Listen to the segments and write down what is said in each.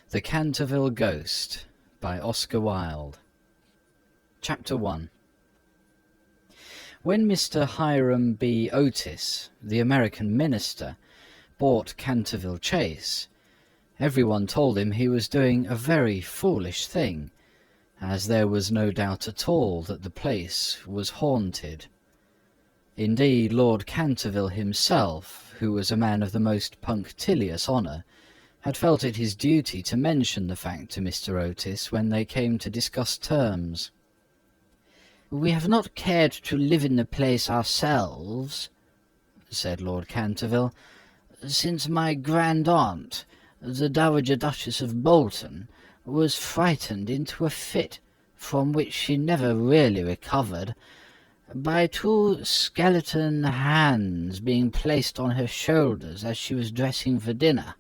The Canterville Ghost by Oscar Wilde. Chapter 1. When Mr. Hiram B. Otis, the American minister, bought Canterville Chase, everyone told him he was doing a very foolish thing, as there was no doubt at all that the place was haunted. Indeed, Lord Canterville himself, who was a man of the most punctilious honour, had felt it his duty to mention the fact to Mr. Otis when they came to discuss terms. "We have not cared to live in the place ourselves," said Lord Canterville, "since my grand-aunt, the Dowager Duchess of Bolton, was frightened into a fit, from which she never really recovered, by two skeleton hands being placed on her shoulders as she was dressing for dinner.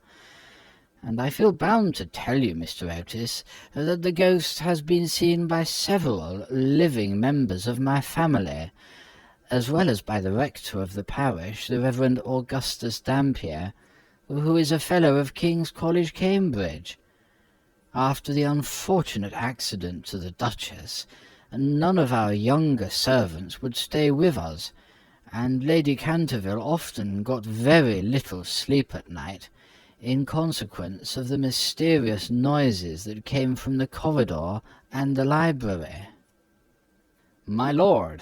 And I feel bound to tell you, Mr. Otis, that the ghost has been seen by several living members of my family, as well as by the rector of the parish, the Reverend Augustus Dampier, who is a fellow of King's College, Cambridge. After the unfortunate accident to the Duchess, none of our younger servants would stay with us, and Lady Canterville often got very little sleep at night, in consequence of the mysterious noises that came from the corridor and the library." "My lord,"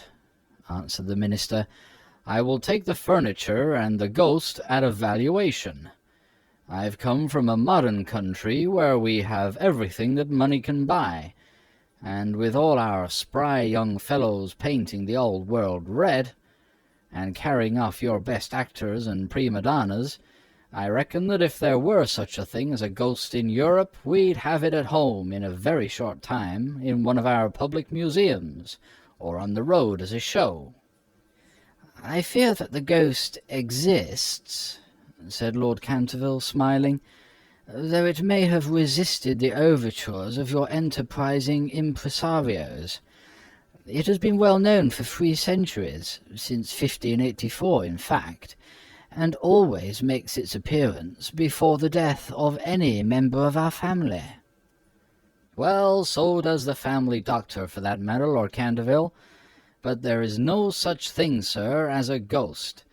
answered the minister, "I will take the furniture and the ghost at a valuation. I've come from a modern country where we have everything that money can buy, and with all our spry young fellows painting the old world red, and carrying off your best actors and prima donnas, I reckon that if there were such a thing as a ghost in Europe, we'd have it at home in a very short time in one of our public museums, or on the road as a show." "I fear that the ghost exists," said Lord Canterville, smiling, "though it may have resisted the overtures of your enterprising impresarios. It has been well known for 3 centuries, since 1584 in fact, and always makes its appearance before the death of any member of our family." "Well, so does the family doctor, for that matter, Lord Canterville. But there is no such thing, sir, as a ghost,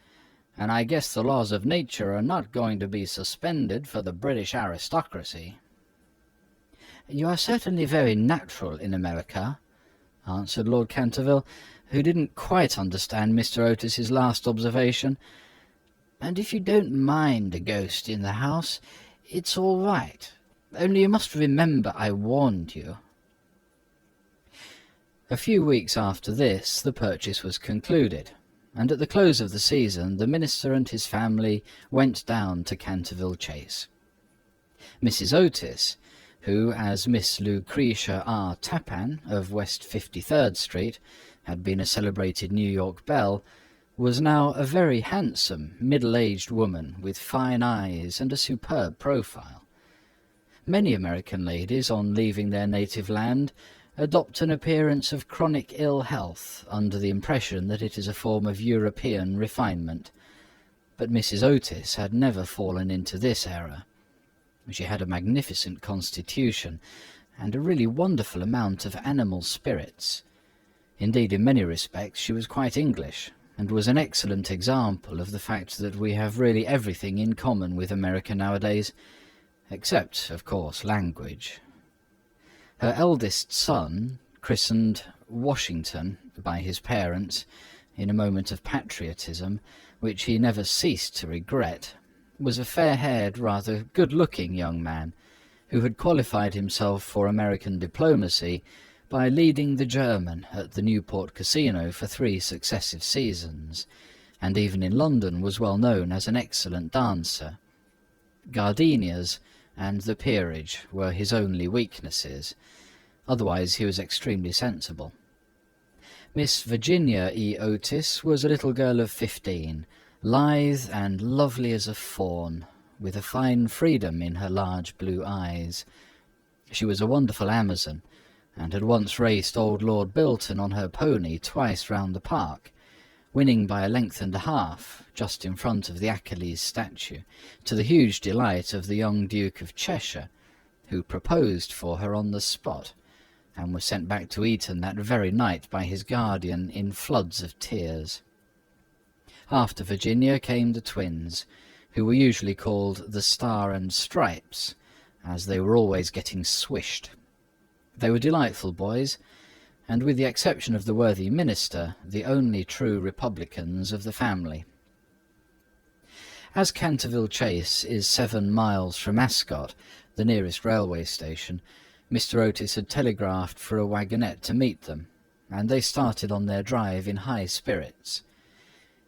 and I guess the laws of nature are not going to be suspended for the British aristocracy." "You are certainly very natural in America," answered Lord Canterville, who didn't quite understand Mr. Otis's last observation, "and if you don't mind a ghost in the house, it's all right. Only you must remember I warned you." A few weeks after this, the purchase was concluded, and at the close of the season the minister and his family went down to Canterville Chase. Mrs. Otis, who, as Miss Lucretia R. Tappan, of West 53rd Street, had been a celebrated New York belle, was now a very handsome, middle-aged woman with fine eyes and a superb profile. Many American ladies, on leaving their native land, adopt an appearance of chronic ill health under the impression that it is a form of European refinement. But Mrs. Otis had never fallen into this error. She had a magnificent constitution and a really wonderful amount of animal spirits. Indeed, in many respects she was quite English, and was an excellent example of the fact that we have really everything in common with America nowadays, except, of course, language. Her eldest son, christened Washington by his parents in a moment of patriotism, which he never ceased to regret, was a fair-haired, rather good-looking young man, who had qualified himself for American diplomacy by leading the German at the Newport Casino for 3 successive seasons, and even in London was well known as an excellent dancer. Gardenias and the peerage were his only weaknesses. Otherwise he was extremely sensible. Miss Virginia E. Otis was a little girl of 15, lithe and lovely as a fawn, with a fine freedom in her large blue eyes. She was a wonderful Amazon, and had once raced old Lord Bilton on her pony twice round the park, winning by a length and a half, just in front of the Achilles statue, to the huge delight of the young Duke of Cheshire, who proposed for her on the spot, and was sent back to Eton that very night by his guardian in floods of tears. After Virginia came the twins, who were usually called the Star and Stripes, as they were always getting swished. They were delightful boys, and with the exception of the worthy minister, the only true republicans of the family. As Canterville Chase is 7 miles from Ascot, the nearest railway station, Mr. Otis had telegraphed for a wagonette to meet them, and they started on their drive in high spirits.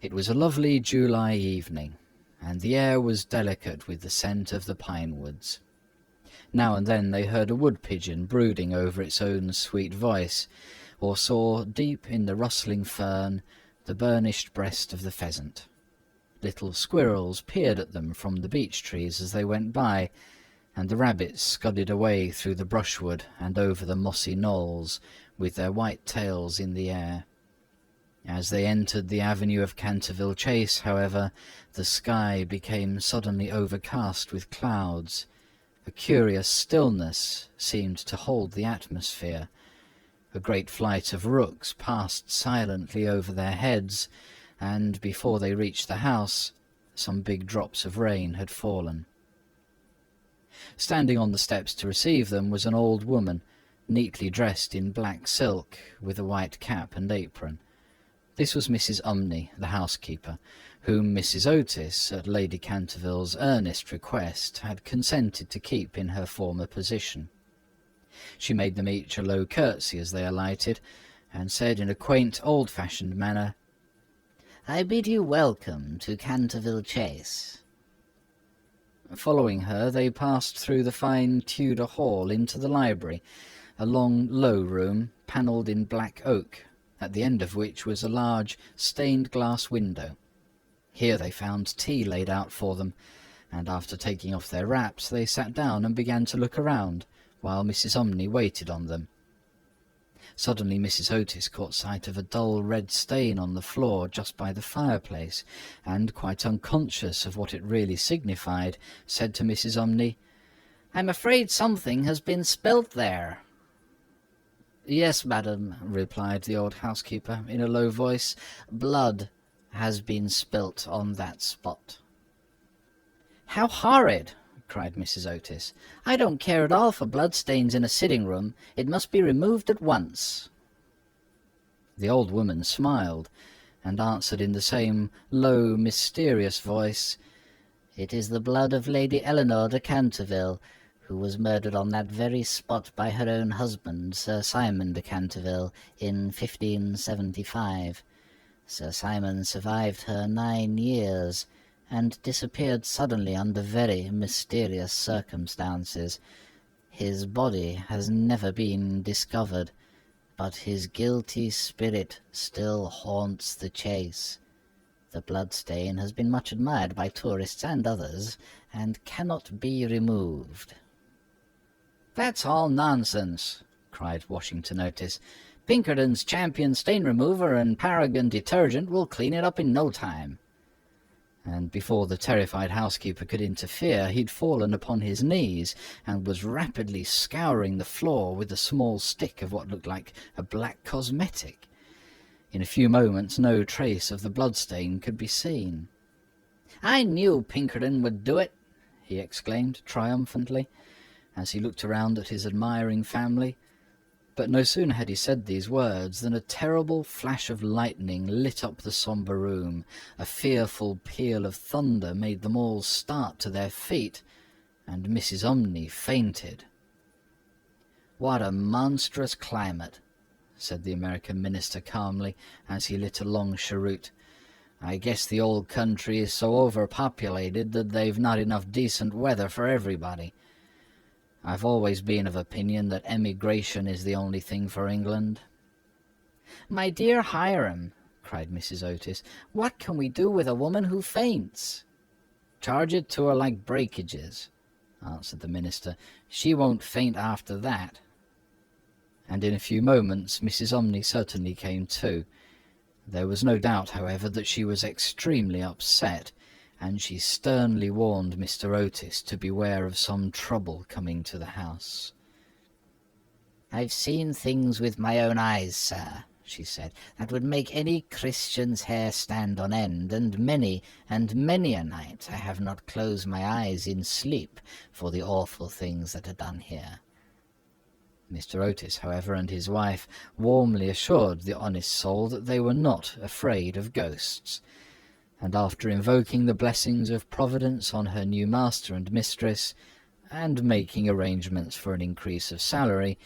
It was a lovely July evening, and the air was delicate with the scent of the pine woods. Now and then they heard a wood-pigeon brooding over its own sweet voice, or saw, deep in the rustling fern, the burnished breast of the pheasant. Little squirrels peered at them from the beech trees as they went by, and the rabbits scudded away through the brushwood and over the mossy knolls, with their white tails in the air. As they entered the avenue of Canterville Chase, however, the sky became suddenly overcast with clouds. A curious stillness seemed to hold the atmosphere. A great flight of rooks passed silently over their heads, and before they reached the house, some big drops of rain had fallen. Standing on the steps to receive them was an old woman, neatly dressed in black silk, with a white cap and apron. This was Mrs. Umney, the housekeeper, whom Mrs. Otis, at Lady Canterville's earnest request, had consented to keep in her former position. She made them each a low curtsy as they alighted, and said in a quaint, old-fashioned manner, "I bid you welcome to Canterville Chase." Following her, they passed through the fine Tudor hall into the library, a long, low room, panelled in black oak, at the end of which was a large stained-glass window. Here they found tea laid out for them, and after taking off their wraps, they sat down and began to look around, while Mrs. Umney waited on them. Suddenly Mrs. Otis caught sight of a dull red stain on the floor just by the fireplace, and, quite unconscious of what it really signified, said to Mrs. Umney, "I'm afraid something has been spilt there." "Yes, madam," replied the old housekeeper in a low voice, "blood has been spilt on that spot." "How horrid!" cried Mrs. Otis. "I don't care at all for bloodstains in a sitting-room. It must be removed at once." The old woman smiled, and answered in the same low, mysterious voice, "It is the blood of Lady Eleanor de Canterville, who was murdered on that very spot by her own husband, Sir Simon de Canterville, in 1575. Sir Simon survived her 9 years, and disappeared suddenly under very mysterious circumstances. His body has never been discovered, but his guilty spirit still haunts the Chase. The bloodstain has been much admired by tourists and others, and cannot be removed." "That's all nonsense," cried Washington Otis. "Pinkerton's Champion Stain Remover and Paragon Detergent will clean it up in no time." And before the terrified housekeeper could interfere, he'd fallen upon his knees, and was rapidly scouring the floor with a small stick of what looked like a black cosmetic. In a few moments no trace of the bloodstain could be seen. "I knew Pinkerton would do it," he exclaimed triumphantly, as he looked around at his admiring family. But no sooner had he said these words than a terrible flash of lightning lit up the sombre room. A fearful peal of thunder made them all start to their feet, and Mrs. Umney fainted. "What a monstrous climate," said the American minister calmly, as he lit a long cheroot. "I guess the old country is so overpopulated that they've not enough decent weather for everybody. I've always been of opinion that emigration is the only thing for England." "My dear Hiram," cried Mrs. Otis, "what can we do with a woman who faints?" "Charge it to her like breakages," answered the minister. "She won't faint after that." And in a few moments Mrs. Umney certainly came to. There was no doubt, however, that she was extremely upset, and she sternly warned Mr. Otis to beware of some trouble coming to the house. "I've seen things with my own eyes, sir," she said, "that would make any Christian's hair stand on end, and many a night I have not closed my eyes in sleep for the awful things that are done here." Mr. Otis, however, and his wife warmly assured the honest soul that they were not afraid of ghosts, and after invoking the blessings of Providence on her new master and mistress, and making arrangements for an increase of salary,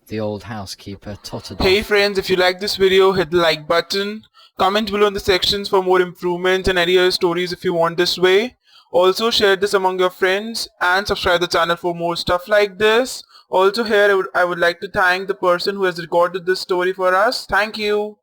the old housekeeper tottered Hey off. friends, if you like this video, hit the like button. Comment below in the sections for more improvements and any other stories if you want this way. Also share this among your friends and subscribe the channel for more stuff like this. Also here I would like to thank the person who has recorded this story for us. Thank you.